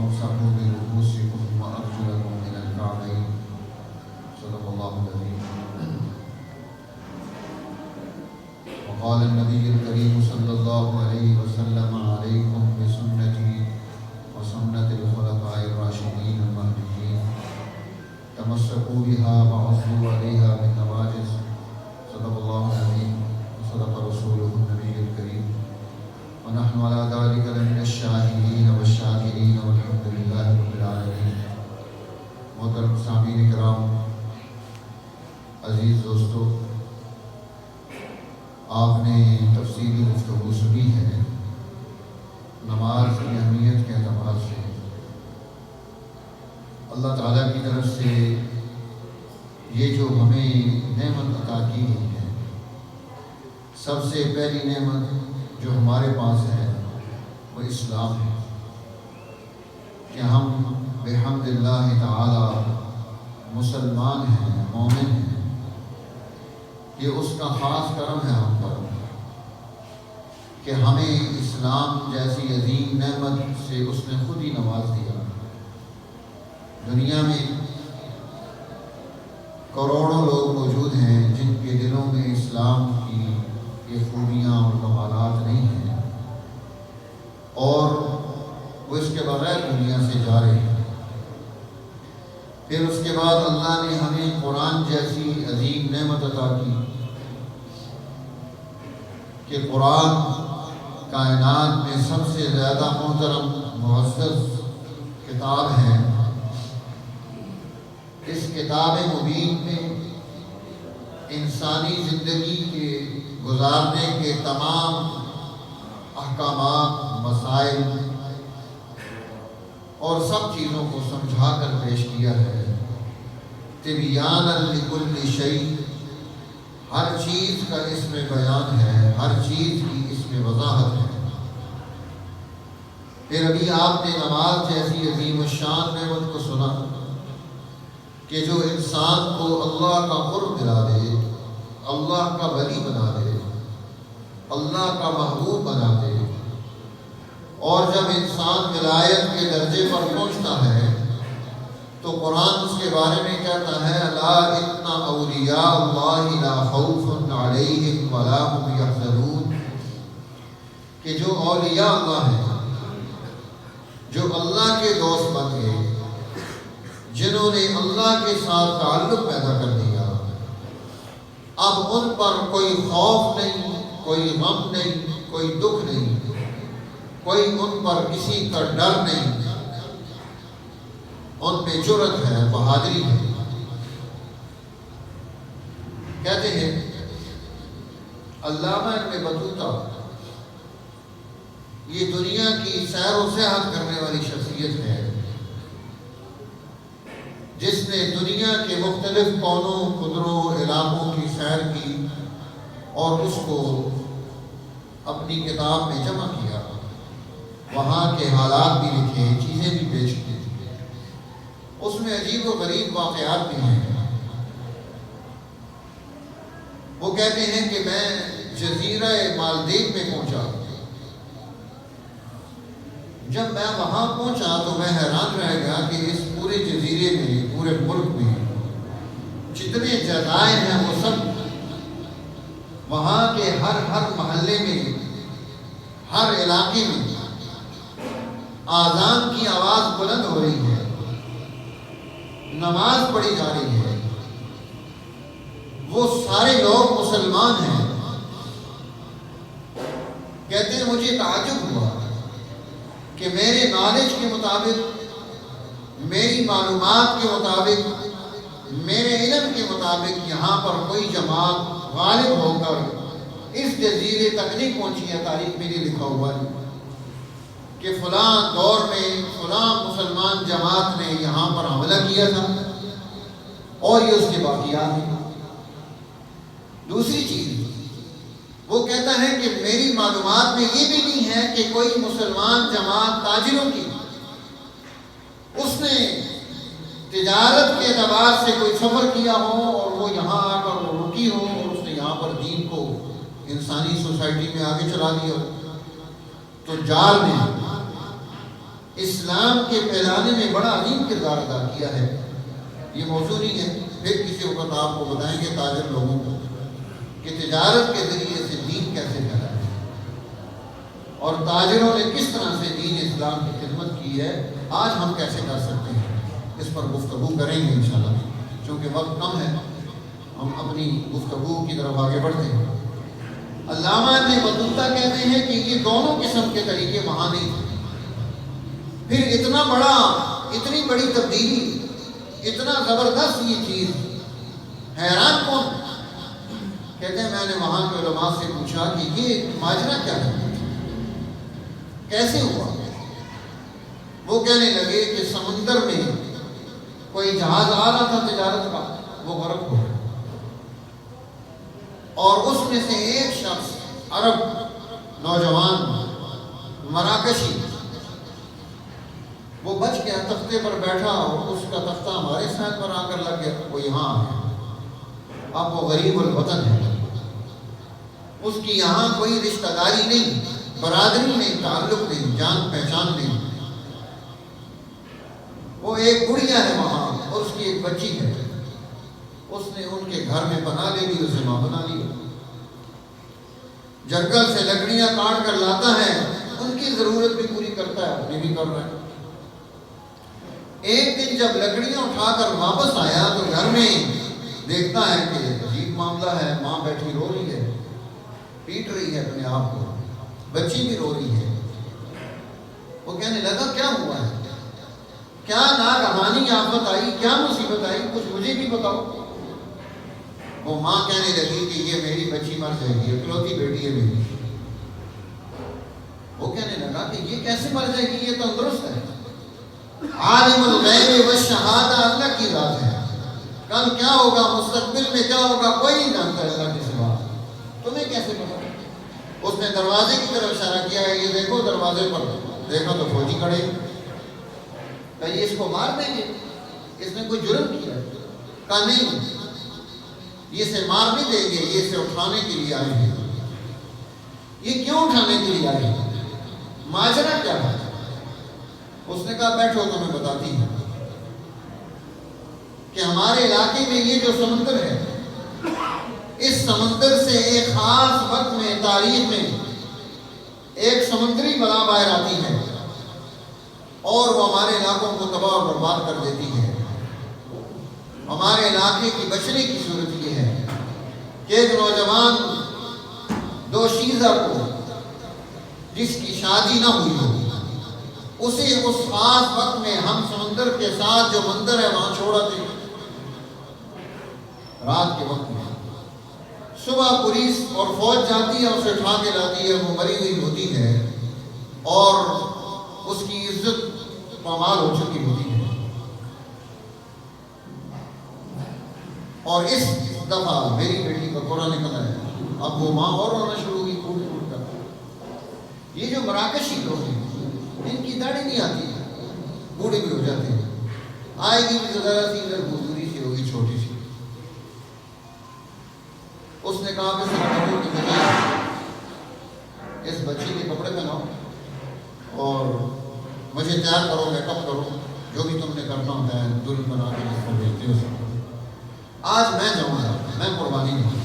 وامسحوا برؤوسكم وأرجلكم إلى الكعبين صدق الله العظيم. وقال النبي الكريم صلى الله عليه وسلم عليكم بسنتي وسنة الخلفاء الراشدين المهديين تمسكوا بها وعضوا عليها بالنواجذ صدق الله العظيم وصدق رسوله النبي الكريم ونحن على ذلك لمن الشاهدين والشاكرين والحمد لله رب العالمين. محترم سامعین کرام، عزیز دوستو، آپ نے تفصیلی گفتگو سنی ہے نماز کی اہمیت کے اعتبار سے. اللہ تعالیٰ کی طرف سے یہ جو ہمیں نعمت عطا کی گئی ہے، سب سے پہلی نعمت جو ہمارے پاس ہے وہ اسلام ہے کہ ہم بحمد اللہ تعالی مسلمان ہیں، مومن ہیں. یہ اس کا خاص کرم ہے ہم پر کہ ہمیں اسلام جیسی عظیم نعمت سے اس نے خود ہی نواز دیا. دنیا میں کروڑوں لوگ موجود ہیں جن کے دلوں میں اسلام کی یہ خوبیاں اور کمالات نہیں ہیں، اور وہ اس کے بغیر دنیا سے جا رہے ہیں. پھر اس کے بعد اللہ نے ہمیں قرآن جیسی عظیم نعمت عطا کی کہ قرآن کائنات میں سب سے زیادہ محترم معزز کتاب ہے. اس کتاب مبین میں انسانی زندگی کے گزارنے کے تمام احکامات، مسائل اور سب چیزوں کو سمجھا کر پیش کیا ہے. تبیانا لکل شیء، ہر چیز کا اس میں بیان ہے، ہر چیز کی اس میں وضاحت ہے. پھر ابھی آپ نے نماز جیسی عظیم الشان نعمت کو سنا کہ جو انسان کو اللہ کا قرب دلا دے، اللہ کا ولی بنا دے، اللہ کا محبوب بنا دے. اور جب انسان ولایت کے درجے پر پہنچتا ہے تو قرآن اس کے بارے میں کہتا ہے الا ان اولیاء اللہ لا خوف علیہم ولا هم یحزنون، کہ جو اولیاء اللہ ہیں، جو اللہ کے دوست بن گئے، جنہوں نے اللہ کے ساتھ تعلق پیدا کر دیا، اب ان پر کوئی خوف نہیں، کوئی غم نہیں، کوئی دکھ نہیں، کوئی ان پر کسی کا ڈر نہیں. ان پہ جرأت ہے، بہادری ہے. کہتے ہیں علامہ ابن بطوطہ یہ دنیا کی سیر و سیاحت کرنے والی شخصیت ہے جس نے دنیا کے مختلف کونوں قدروں علاقوں کی سیر کی اور اس کو اپنی کتاب میں جمع کیا. وہاں کے حالات بھی لکھے، چیزیں بھی پیش کی. اس میں عجیب و غریب واقعات بھی ہیں. وہ کہتے ہیں کہ میں جزیرہ مالدیپ میں پہنچا. جب میں وہاں پہنچا تو میں حیران رہ گیا کہ اس پورے جزیرے میں، پورے ملک میں جتنے جزائر ہیں وہ سب وہاں کے ہر محلے میں، ہر علاقے میں آذان کی آواز بلند ہو رہی ہے، نماز پڑھی جا رہی ہے. وہ سارے لوگ مسلمان ہیں. کہتے ہیں مجھے تعجب ہوا کہ میرے نالج کے مطابق، میری معلومات کے مطابق، میرے علم کے مطابق یہاں پر کوئی جماعت غالب ہو کر اس جزیرے تک نہیں پہنچی ہے. تاریخ میں یہ لکھا ہوا ہے کہ فلاں دور میں فلاں مسلمان جماعت نے یہاں پر حملہ کیا تھا، اور یہ اس کے باقیات ہیں. دوسری چیز وہ کہتا ہے کہ میری معلومات میں یہ بھی نہیں ہے کہ کوئی مسلمان جماعت تاجروں کی اس نے تجارت کے اعتبار سے کوئی سفر کیا ہو اور وہ یہاں آ کر وہ رکی ہو اور اس نے یہاں پر دین کو انسانی سوسائٹی میں آگے چلا دیا ہو. تو جال نے اسلام کے پھیلانے میں بڑا عظیم کردار ادا کیا ہے۔ یہ موضوع نہیں ہے، پھر کسی وقت آپ کو بتائیں گے تاجر لوگوں کو کہ تجارت کے ذریعے سے دین کیسے پھیلا ہے اور تاجروں نے کس طرح سے دین اسلام کی خدمت کی ہے، آج ہم کیسے کر سکتے ہیں، اس پر گفتگو کریں گے انشاءاللہ۔ چونکہ وقت کم ہے، ہم اپنی گفتگو کی طرف آگے بڑھتے ہیں۔ علامہ ابن بطوطہ کہتے ہیں کہ یہ دونوں قسم کے طریقے وہاں نہیں تھے۔ پھر اتنی بڑی تبدیلی، اتنا زبردست یہ چیز، حیران کون؟ کہتے ہیں میں نے وہاں کے علماء سے پوچھا کہ یہ ماجرا کیا ہے، کیسے ہوا؟ وہ کہنے لگے کہ سمندر میں کوئی جہاز آ رہا تھا تجارت کا، وہ غرق ہو گیا، اور اس میں سے ایک شخص عرب نوجوان مراکشی وہ بچ گیا، تختے پر بیٹھا، اور اس کا تختہ ہمارے سائڈ پر آ کر لگ گیا، وہ یہاں آ گیا۔ اب وہ غریب الوطن ہے، اس کی یہاں کوئی رشتہ داری نہیں، برادری نہیں، تعلق نہیں، جان پہچان نہیں۔ وہ ایک گڑیا ہے وہاں اور اس کی ایک بچی ہے، اس نے ان کے گھر میں پناہ لے لی، اسے ماں بنا لی۔ جنگل سے لکڑیاں کاٹ کر لاتا ہے، ان کی ضرورت بھی پوری کرتا ہے، اپنی بھی کر رہا ہے۔ ایک دن جب لکڑیاں اٹھا کر واپس آیا تو گھر میں دیکھتا ہے کہ عجیب معاملہ ہے، ماں بیٹھی رو رہی ہے، پیٹ رہی ہے اپنے آپ کو، بچی بھی رو رہی ہے۔ وہ کہنے لگا کیا ہوا ہے، کیا ناگہانی آفت آئی، کیا مصیبت آئی، کچھ مجھے بھی بتاؤ۔ وہ ماں کہنے لگی کہ یہ میری بچی مر جائے گی، اکلوتی بیٹی ہے میری۔ وہ کہنے لگا کہ یہ کیسے مر جائے گی، یہ تندرست ہے۔ عالم الغیب والشہادہ اللہ کی ذات ہے، کل کیا ہوگا، مستقبل میں کیا ہوگا، کوئی نہیں جانتا ہے اللہ کے سوا، تمہیں کیسے پتا؟ اس نے دروازے کی طرف اشارہ کیا ہے، یہ دیکھو دروازے پر، دیکھا تو فوجی کھڑے، کہا یہ اس کو مار دیں گے، اس نے کوئی جرم کیا ہے؟ کہا نہیں، یہ اسے مار نہیں دیں گے، یہ اسے اٹھانے کے لیے آئے ہیں۔ یہ کیوں اٹھانے کے لیے آئے ہیں، ماجرا کیا ہے؟ اس نے کہا بیٹھو تمہیں بتاتی ہوں کہ ہمارے علاقے میں یہ جو سمندر ہے، اس سمندر سے ایک خاص وقت میں تاریخ میں ایک سمندری بلا باہر آتی ہے اور وہ ہمارے علاقوں کو تباہ و برباد کر دیتی ہے۔ ہمارے علاقے کی بچنے کی صورت یہ ہے کہ ایک نوجوان دوشیزہ کو، جس کی شادی نہ ہوئی ہو، اسے اس خاص وقت میں ہم سمندر کے ساتھ جو مندر ہے وہاں چھوڑا دیں، رات کے وقت میں۔ صبح پولیس اور فوج جاتی ہے، اسے اٹھا کے لاتی ہے، وہ مری ہوئی ہوتی ہے اور اس کی عزت پامال ہو چکی ہوتی ہے۔ اور اس دفعہ میری بیٹی کا کوڑا نکلا ہے، اب وہ ماں اور رونا شروع ہوئی، پھوٹ پھوٹ کر۔ یہ جو مراکشی لوگ ہیں، ان کی داڑھی نہیں آتی، بوڑھے بھی ہو جاتے ہیں، آئے گی بھی ذرا سی ادھر مزدوری سی ہوگی چھوٹی سی۔ اس نے کہا کہ سر کی بجائے اس بچی کے کپڑے پہناؤ اور مجھے تیار کرو، میک اپ کرو، جو بھی تم نے کرنا ہوتا ہے، دلہن بنا کے جس کو بھیجتے ہو۔ آج میں جاؤں گا، میں قربانی نہیں،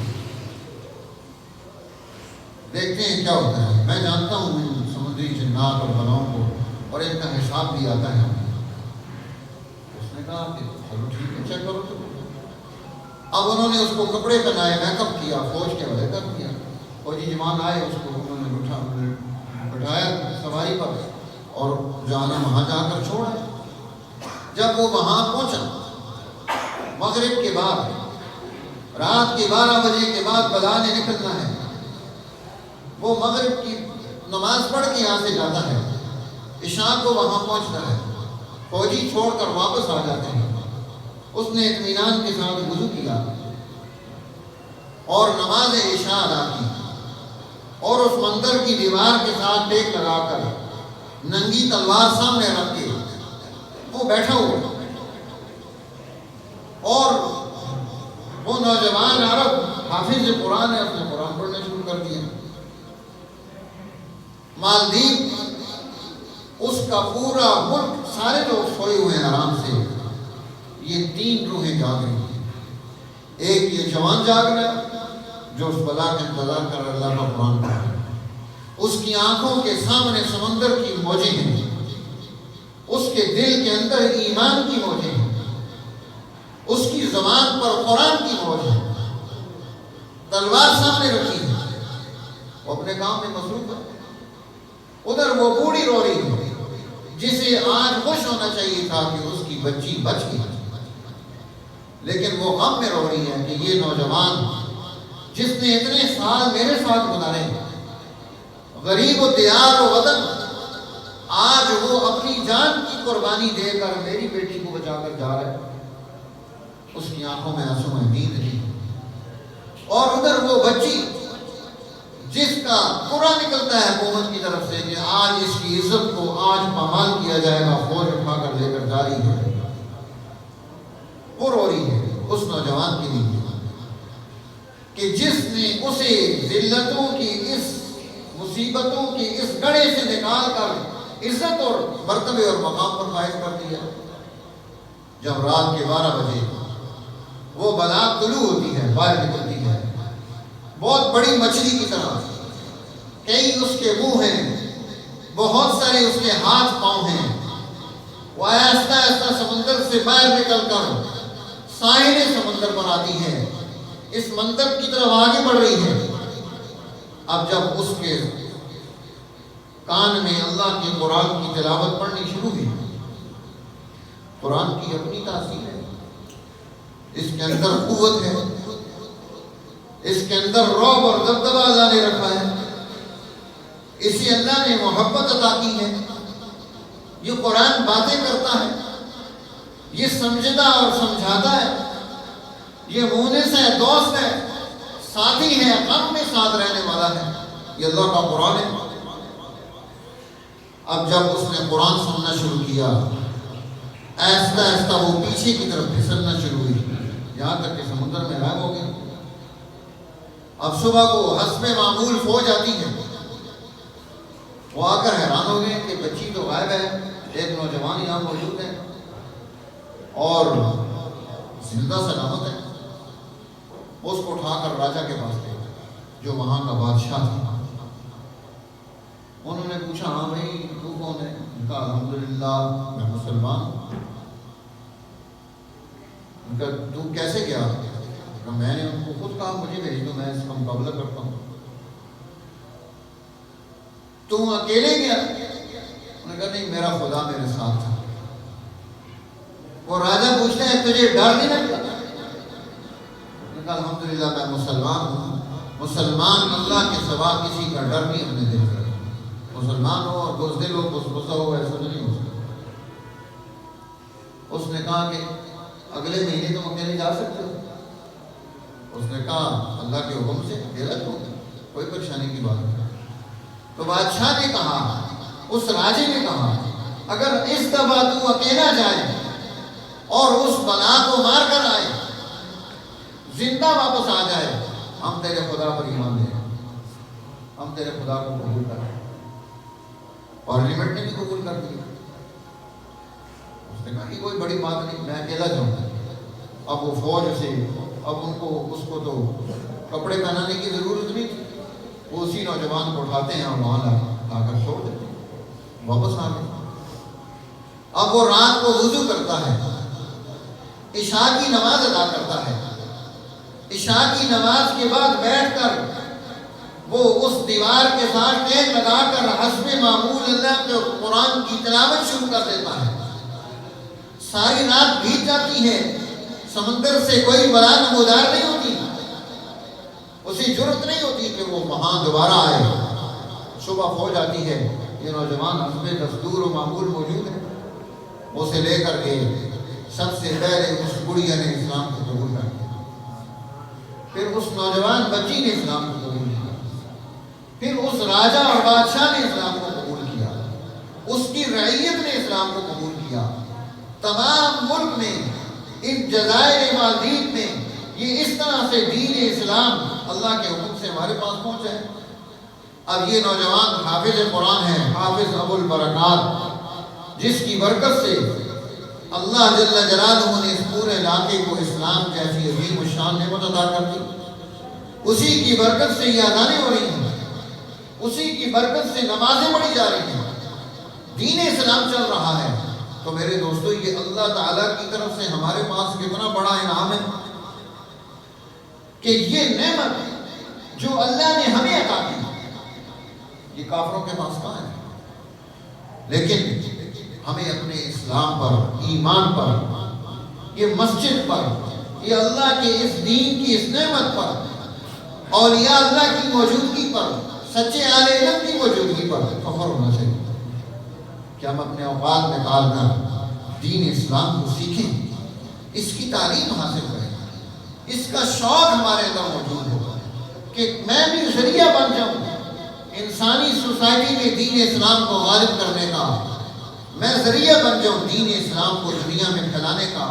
دیکھتے ہیں کیا ہوتا ہے۔ میں جانتا ہوں سمندری جنات اور بلاؤں کو، اور ان کا حساب بھی آتا ہے ہمیں۔ اس نے کہا کہ چلو ٹھیک ہے، چیک کرو تو۔ اب انہوں نے اس کو کپڑے پہنائے، میک اپ کیا، فوج کے حوالے کر دیا۔ فوجی جوان آئے، اس کو انہوں نے بٹھایا سواری پر اور جانا وہاں جا کر چھوڑا۔ جب وہ وہاں پہنچا، مغرب کے بعد، رات کے 12 بجے کے بعد بلا نے نکلنا ہے، وہ مغرب کی نماز پڑھ کے یہاں سے جاتا ہے، عشاء کو وہاں پہنچتا ہے، فوجی چھوڑ کر واپس آ جاتے ہیں۔ اس نے اطمینان کے ساتھ وضو کیا اور نماز عشاء ادا کی، اور اس مندر کی دیوار کے ساتھ ٹیک لگا کر ننگی تلوار سامنے رکھ کے وہ بیٹھا ہوا، اور وہ نوجوان عرب حافظ قرآن ہے، اس نے قرآن پڑھنا شروع کر دیا۔ مالدیپ اس اس کا پورا ملک، سارے لوگ سوئے ہوئے ہیں آرام سے، یہ 3 روحیں جاگ رہی ہیں۔ ایک یہ جوان جاگ رہا ہے جو اس بلا کا انتظار کر رہا ہے، اللہ کا قرآن پڑھ رہا ہے، اس کی آنکھوں کے سامنے سمندر کی موجیں ہیں، اس کے دل کے اندر ایمان کی موجیں ہیں، اس کی زبان پر قرآن کی موج ہے، تلوار سامنے رکھی ہے، وہ اپنے کام میں مصروف ہے۔ ادھر وہ بوڑھی رو رہی ہے جسے آج خوش ہونا چاہیے تھا کہ اس کی بچی بچ گئی، لیکن وہ غم میں رو رہی ہے کہ یہ نوجوان جس نے اتنے سال میرے ساتھ گزارے، غریب و دیار و وطن، آج وہ اپنی جان کی قربانی دے کر میری بیٹی کو بچا کر جا رہا ہے۔ اس کی آنکھوں میں آنسو میں نیند نہیں، اور ادھر وہ بچی جس کا پورا نکلتا ہے حکومت کی طرف سے کہ آج اس کی عزت کو آج پامال کیا جائے گا، فوج اٹھا کر لے کر جا رہی ہے، وہ رو رہی ہے اس نوجوان کے لیے کہ جس نے اسے ذلتوں کی، اس مصیبتوں کی اس گڑھے سے نکال کر عزت اور مرتبے اور مقام پر فائز کر دیا۔ جب رات کے 12 بجے وہ بلاغ طلوع ہوتی ہے، باہر نکلتی ہے، بہت بڑی مچھلی کی طرح، کئی اس کے منہ ہیں، بہت سارے اس کے ہاتھ پاؤں ہیں، وہ آہستہ آہستہ سمندر سے باہر نکل کر ساحل سمندر پر آتی ہے، اس منظر کی طرف آگے بڑھ رہی ہے۔ اب جب اس کے کان میں اللہ کے قرآن کی تلاوت پڑھنی شروع ہوئی، قرآن کی اپنی تاثیر ہے، اس کے اندر قوت ہے، اس کے اندر رعب اور دبدبہ اللہ نے رکھا ہے، اسے اللہ نے محبت عطا کی ہے، یہ قرآن باتیں کرتا ہے، یہ سمجھتا اور سمجھاتا ہے، یہ مونس ہے، دوست ہے، ساتھی ہے، غم میں ساتھ رہنے والا ہے، یہ اللہ کا قرآن ہے۔ اب جب اس نے قرآن سننا شروع کیا، آہستہ آہستہ وہ پیچھے کی طرف پھسلنا شروع ہوئی، یہاں تک کہ سمندر میں غائب ہو گئی۔ اب صبح کو حسب معمول فوج آتی ہے، وہ آ کر حیران ہو گئے کہ بچی تو غائب ہے، ایک نوجوان یہاں موجود ہے اور زندہ سلامت ہے۔ اس کو اٹھا کر راجا کے پاس لے گئے جو وہاں کا بادشاہ تھا۔ انہوں نے پوچھا، ہاں بھائی تو کون ہے؟ ان کا الحمدللہ میں مسلمان ہوں۔ ان کا تو کیسے گیا؟ میں نے ان کو خود کہا مجھے بھیج دو، میں اس کا مقابلہ کرتا ہوں۔ تم اکیلے گیا؟ انہوں نے کہا نہیں، میرا خدا میرے ساتھ تھا۔ وہ راجا پوچھتے ہیں تجھے ڈر نہیں لگتا؟ انہوں نے کہا الحمدللہ میں مسلمان ہوں، مسلمان اللہ کے سوا کسی کا ڈر نہیں اپنے دل میں، مسلمان ہو اور بزدل ہو، بزبزہ ہو، ایسا نہیں ہو سکتا۔ اس نے کہا کہ اگلے مہینے تم اکیلے جا سکتے ہو؟ اس نے کہا اللہ کے حکم سے اکیلا تو کوئی پریشانی کی بات نہیں۔ تو بادشاہ نے کہا، اس راجے نے کہا اگر اس دفعہ تو اکیلا جائے اور اس بلا کو مار کر آئے، زندہ واپس آ جائے، ہم تیرے خدا پر ایمان لیں، ہم تیرے خدا کو قبول کریں۔ پارلیمنٹ نے بھی قبول کر دیا۔ اس نے کہا کہ کوئی بڑی بات نہیں، میں اکیلا جاؤں گا۔ اب وہ فوج سے، اب ان کو اس کو تو کپڑے پہنانے کی ضرورت نہیں تھی، وہ اسی نوجوان کو اٹھاتے ہیں اور وہاں لا کر چھوڑ دیتے ہیں، واپس آ گئے۔ اب وہ رات کو وضو کرتا ہے، عشاء کی نماز ادا کرتا ہے، عشاء کی نماز کے بعد بیٹھ کر وہ اس دیوار کے ساتھ ٹیک لگا کر حسب معمول اللہ کے قرآن کی تلاوت شروع کر دیتا ہے۔ ساری رات بیت جاتی ہے، سمندر سے کوئی بلا نمودار نہیں ہوتی، اسے جرأت نہیں ہوتی کہ وہ وہاں دوبارہ آئے۔ صبح فوج آتی ہے، یہ نوجوان حسب دستور و معمول موجود ہے، اسے لے کر کے سب سے پہلے اس بڑھیا نے اسلام کو قبول کر دیا، پھر اس نوجوان بچی نے اسلام کو قبول کیا، پھر اس راجہ اور بادشاہ نے اسلام کو قبول کیا، اس کی رعیت نے اسلام کو قبول کیا۔ تمام ملک میں، ان جزائر مالدیپ میں یہ اس طرح سے دین اسلام اللہ کے حکم سے ہمارے پاس پہنچا ہے۔ اب یہ نوجوان حافظ قرآن ہے، حافظ ابو البرکات، جس کی برکت سے اللہ جل جلالہ نے اس پورے علاقے کو اسلام جیسی عظیم الشان نعمت عطا کر دی، اسی کی برکت سے یہ اذانیں ہو رہی ہیں، اسی کی برکت سے نمازیں پڑھی جا رہی ہیں، دین اسلام چل رہا ہے۔ تو میرے دوستو، یہ اللہ تعالیٰ کی طرف سے ہمارے پاس کتنا بڑا انعام ہے کہ یہ نعمت جو اللہ نے ہمیں عطا کی، یہ کافروں کے پاس کہاں ہے؟ لیکن ہمیں اپنے اسلام پر، ایمان پر، یہ مسجد پر، یہ اللہ کے اس دین کی اس نعمت پر، اولیاء اللہ کی موجودگی پر، سچے اہل علم کی موجودگی پر فخر ہونا چاہیے کہ ہم اپنے اوقات نکال کر دین اسلام کو سیکھیں، اس کی تعلیم حاصل کریں، اس کا شوق ہمارے اندر موجود ہو کہ میں بھی ذریعہ بن جاؤں انسانی سوسائٹی میں دین اسلام کو غالب کرنے کا، میں ذریعہ بن جاؤں دین اسلام کو دنیا میں پھیلانے کا،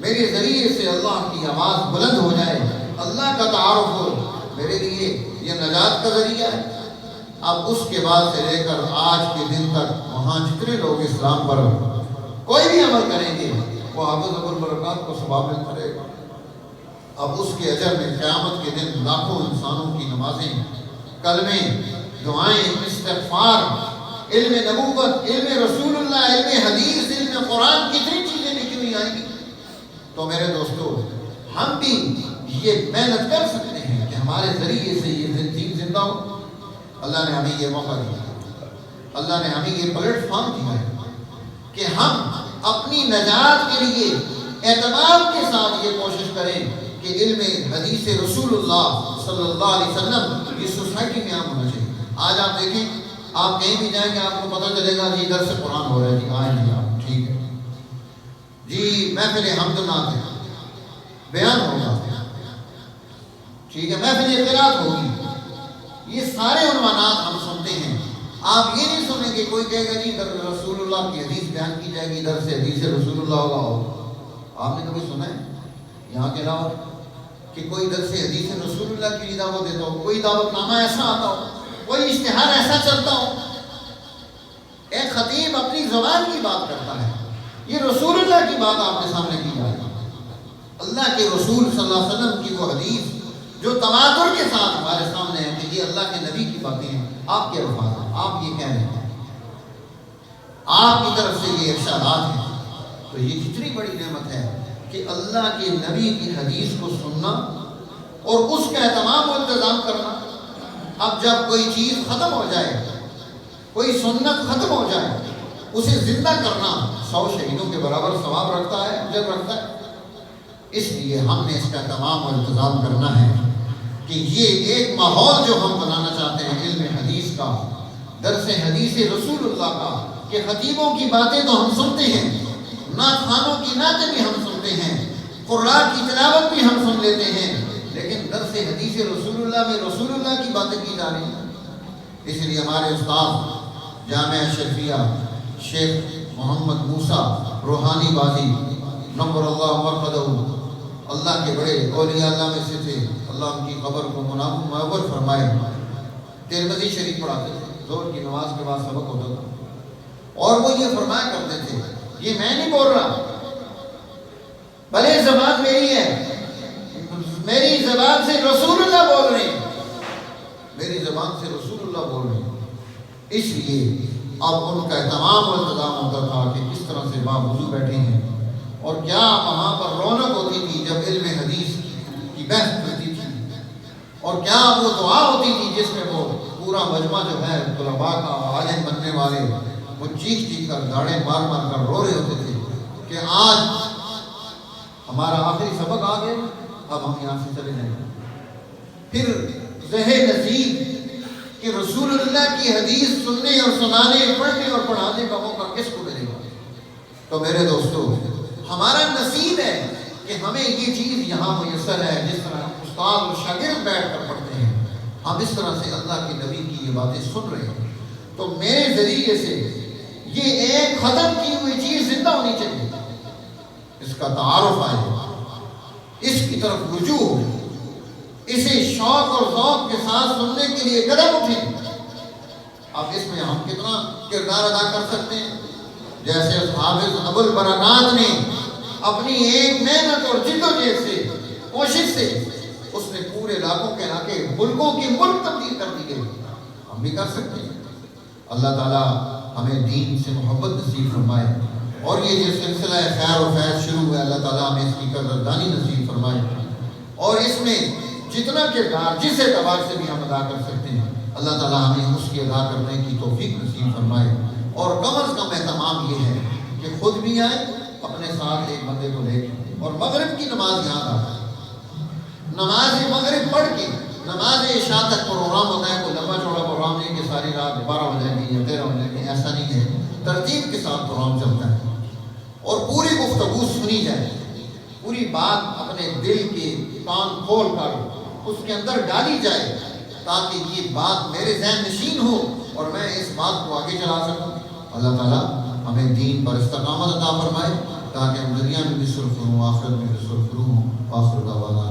میرے ذریعے سے اللہ کی آواز بلند ہو جائے، اللہ کا تعارف ہو، میرے لیے یہ نجات کا ذریعہ ہے۔ اب اس کے بعد سے لے کر آج کے دن تک وہاں جتنے لوگ اسلام پر کوئی بھی عمل کریں گے وہ حافظ ابو البرکات کو ثواب ملتا رہے گا۔ اب اس کے اجر میں قیامت کے دن لاکھوں انسانوں کی نمازیں، کلمے، دعائیں، استغفار، علم نبوت، علم رسول اللہ، علم حدیث، علم قرآن، کتنی چیزیں لکھی ہوئی آئیں گی۔ تو میرے دوستو، ہم بھی یہ محنت کر سکتے ہیں کہ ہمارے ذریعے سے یہ دین زندہ ہو۔ اللہ نے ہمیں یہ موقع دیا، اللہ نے ہمیں یہ پلیٹ فارم دیا ہے کہ ہم اپنی نجات کے لیے اعتماد کے ساتھ یہ کوشش کریں کہ علم حدیث رسول اللہ صلی اللہ علیہ وسلم یہ سوسائٹی میں عام ہونا چاہیے۔ آج آپ دیکھیں، آپ کہیں بھی جائیں گے آپ کو پتہ چلے گا جی ادھر سے قرآن ہو رہا ہے، جی آئیں جی آپ، ٹھیک ہے جی، محفل حمد و نعت ہے، بیان ہوگا، ٹھیک ہے، محفل قرات ہوگی، یہ سارے عنوانات ہم سنتے ہیں۔ آپ یہ نہیں سنیں گے کوئی کہے گا جی ادھر رسول اللہ کی حدیث بیان کی جائے گی، ادھر سے حدیث رسول اللہ ہوگا۔ آپ نے کبھی سنا ہے یہاں کے علاوہ کہ کوئی ادھر سے حدیث رسول اللہ کی دعوت دیتا ہو، کوئی دعوت نامہ ایسا آتا ہو، کوئی اشتہار ایسا چلتا ہو؟ ایک خطیب اپنی زبان کی بات کرتا ہے، یہ رسول اللہ کی بات آپ کے سامنے کی جائے، اللہ کے رسول صلی اللہ علیہ وسلم کی وہ حدیث جو تواتر کے ساتھ ہمارے سامنے ہے کہ یہ اللہ کے نبی کی باتیں ہیں، آپ کے الفاظ ہیں، آپ یہ کہہ رہے ہیں، آپ کی طرف سے یہ ارشادات ہیں۔ تو یہ کتنی بڑی نعمت ہے کہ اللہ کے نبی کی حدیث کو سننا اور اس کا اہتمام و انتظام کرنا۔ اب جب کوئی چیز ختم ہو جائے، کوئی سنت ختم ہو جائے، اسے زندہ کرنا 100 شہیدوں کے برابر ثواب رکھتا ہے، اجر رکھتا ہے۔ اس لیے ہم نے اس کا تمام انتظام کرنا ہے کہ یہ ایک ماحول جو ہم بنانا چاہتے ہیں علم حدیث کا، درس حدیث رسول اللہ کا، کہ خطیبوں کی باتیں تو ہم سنتے ہیں، نعت خوانوں کی نعتیں بھی ہم سنتے ہیں، قرآن کی تلاوت بھی ہم سن لیتے ہیں، لیکن درس حدیث رسول اللہ میں رسول اللہ کی باتیں کی جا رہی ہیں۔ اس لیے ہمارے استاد جامعہ شرفیہ شیخ محمد موسیٰ روحانی بازی نور اللہ مرقدہ، اللہ کے بڑے اولیاء اللہ میں سے تھے، اللہ ان کی قبر کو منور فرمائے، ترمذی شریف پڑھاتے تھے، ظہر کی نماز کے بعد سبق ہوتا تھا، اور وہ یہ فرمایا کرتے تھے، یہ میں نہیں بول رہا، بھلے زبان میری ہے، میری زبان سے رسول اللہ بول رہے ہیں، میری زبان سے رسول اللہ بول رہے ہیں۔ اس لیے اب ان کا تمام انتظام ہوتا تھا کہ کس طرح سے باوضو بیٹھے ہیں، اور کیا وہاں پر رونق ہوتی تھی جب علم حدیث کی بحث کرتی تھی، اور کیا وہ دعا ہوتی تھی جس میں وہ پورا مجمع جو ہے طلباء کا عالم بننے والے وہ چیخ چیخ کر داڑیں مار مار کر رو رہے ہوتے تھے کہ آج ہمارا آخری سبق آ گیا، اب ہم یہاں سے چلے جائیں۔ پھر ذہن نصیب کہ رسول اللہ کی حدیث سننے اور سنانے، پڑھنے اور پڑھانے کا موقع کس کو ملے گا؟ تو میرے دوستو، ہمارا نصیب ہے کہ ہمیں یہ چیز یہاں میسر ہے، جس طرح استاد اور شاگرد بیٹھ کر پڑھتے ہیں، ہم اس طرح سے اللہ کے نبی کی یہ باتیں سن رہے ہیں۔ تو میرے ذریعے سے یہ ایک ختم کی ہوئی چیز زندہ ہونی چاہیے، اس کا تعارف آئے، اس کی طرف رجوع ہو، اسے شوق اور ذوق کے ساتھ سننے کے لیے قدم اٹھیں۔ اب اس میں ہم کتنا کردار ادا کر سکتے ہیں؟ جیسے حافظ ابوالبرکات نے اپنی ایک محنت اور جدوجہد سے، کوشش سے، اس نے پورے علاقوں کے علاقے، ملکوں کی ملک تبدیل کر دی گئی. ہم بھی کر سکتے ہیں. اللہ تعالیٰ ہمیں دین سے محبت نصیب فرمائے، اور یہ جو سلسلہ خیر و فیض شروع ہوا ہے، اللہ تعالیٰ ہمیں اس کی قدردانی نصیب فرمائے، اور اس میں جتنا کردار جس اعتبار سے بھی ہم ادا کر سکتے ہیں، اللہ تعالیٰ ہمیں اس کی ادا کرنے کی توفیق نصیب فرمائے. اور کم از کم اہتمام یہ ہے کہ خود بھی آئے، اپنے ساتھ ایک بندے کو لے کے، اور مغرب کی نماز یاد آتا ہے. نماز مغرب پڑھ کے نماز عشاء تک پروگرام ہوتا ہے. کوئی لمبا چوڑا پروگرام نہیں کہ ساری رات 12 بجے گی یا 13 بجے گی، ایسا نہیں ہے. ترتیب کے ساتھ پروگرام چلتا ہے، اور پوری گفتگو سنی جائے، پوری بات اپنے دل کے کان کھول کر اس کے اندر ڈالی جائے، تاکہ یہ بات میرے ذہن نشین ہو اور میں اس بات کو آگے چلا سکوں. اللہ تعالیٰ ہمیں دین پر استقامت عطا فرمائے، تاکہ ہم دنیا میں بھی سرخرو ہوں، آخرت میں بھی سرخرو ہوں. آخر دعوانا